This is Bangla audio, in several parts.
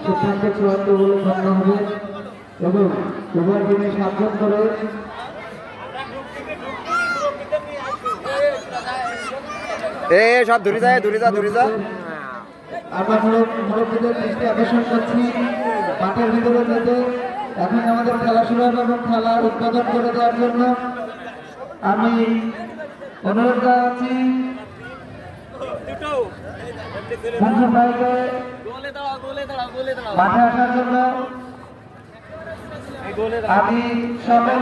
সিদ্ধান্ত চূড়ান্ত বলে গণ্য হবে এবং উভয় টিমে 7 জন করে সব দূরে যা আমরা মুরব্বীদের দৃষ্টি আকর্ষণ করছি মাঠের ভিতরে যেতে। এখন আমাদের খেলা শুরু হবে এবং খেলা উদ্বোধন করে দেওয়ার জন্য আমি অনুরোধ জানাচ্ছি মনসুর ভাইকে মাঠে আসার জন্য। আমি সকল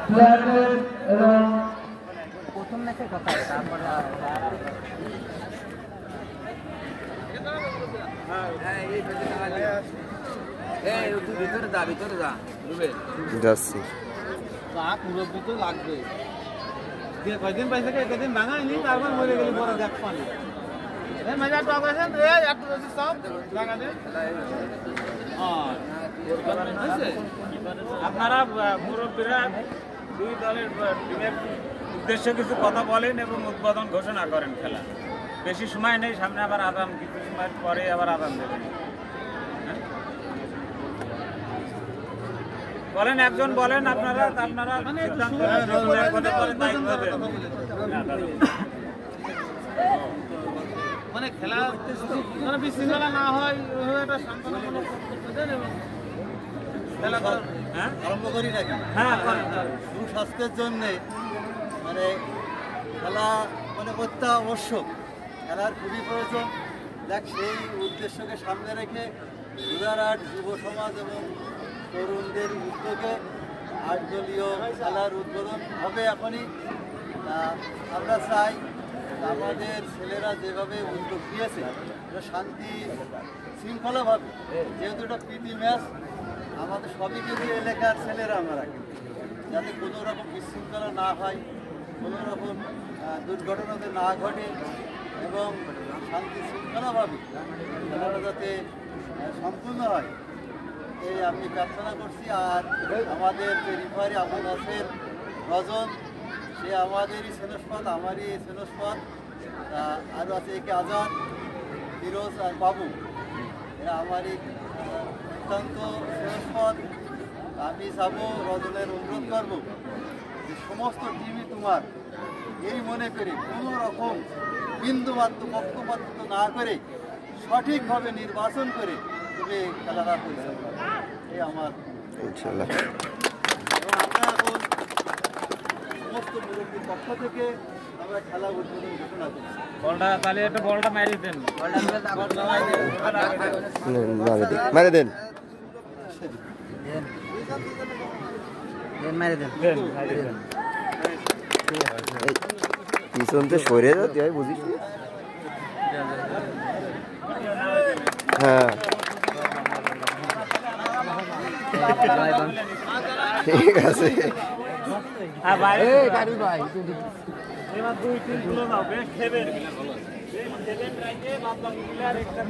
প্লেয়ারদের এবং প্রথম ম্যাচের কথা তারপরে যাচ্ছি মুরব্বী তো লাগবে কয়দিন পাইছে কয়দিন ভাঙাইনি তারপর মরে গেলে পরে দেখ পানি মজা টক আছে সব লাগা দেন। আপনারা মুরব্বীরা দুই দলের টিমের উদ্দেশ্যে কিছু কথা বলেন এবং উদ্বোধন ঘোষণা করেন। খেলা বেশি সময় নেই, সামনে আবার আদান, কিছু সময় পরে আবার আদান দেবেন। বলেন, একজন বলেন আপনারা মানে খেলা মানে বিশৃঙ্খলা না হয় একটা শান্তনামূলক খেলা আরম্ভ করি নাকি? হ্যাঁ, সুস্বাস্থ্যের জন্যে মানে খেলা মানে অত্যাবশ্যক, খেলার খুবই প্রয়োজন। দেখ, সেই উদ্দেশ্যকে সামনে রেখে 2008 যুব সমাজ এবং তরুণদের উদ্যোগে 8 দলীয় খেলার উদ্বোধন হবে এখনই। আমরা চাই আমাদের ছেলেরা যেভাবে উদ্যোগ দিয়েছে শান্তি শৃঙ্খলাভাবে, যেহেতু এটা প্রীতি ম্যাচ, আমাদের সবই যদি এলাকার ছেলেরা আমরা রাখি, যাতে কোনো রকম বিশৃঙ্খলা না হয়, কোনো রকম দুর্ঘটনাতে না ঘটে এবং শান্তি শৃঙ্খলাভাবে খেলাটা যাতে সম্পূর্ণ হয়, এই আমি প্রার্থনা করছি। আর আমাদের যে রিফারি আবু নাসের রজন, সে আমাদেরই সেনস্পদ, আমারই সেনস্পদ, আরও আছে একে আজাদ, ফিরোজ আর বাবু, এরা আমারই অত্যন্ত সেনস্পদ। আমি যাবো, রজনের অনুরোধ করব যে সমস্ত টিমই তোমার, এই মনে করে কোনো রকম বিন্দুমাত্র পক্ষপাতিত্ব না করে সঠিকভাবে নির্বাচন করে তুমি খেলাটা পরিচালনা করো, এই আমার ইনশাআল্লাহ। এবং আমরা এখন সমস্ত মুরব্বীর পক্ষ থেকে আমরা খেলা উদ্বোধন ঘোষণা করছি। বলটা তাহলে একটা বলটা মারি দেন, মারে দেন পিছনতে সরে যাতে হয়, বুঝিস? হ্যাঁ, ঠিক আছে। ভাই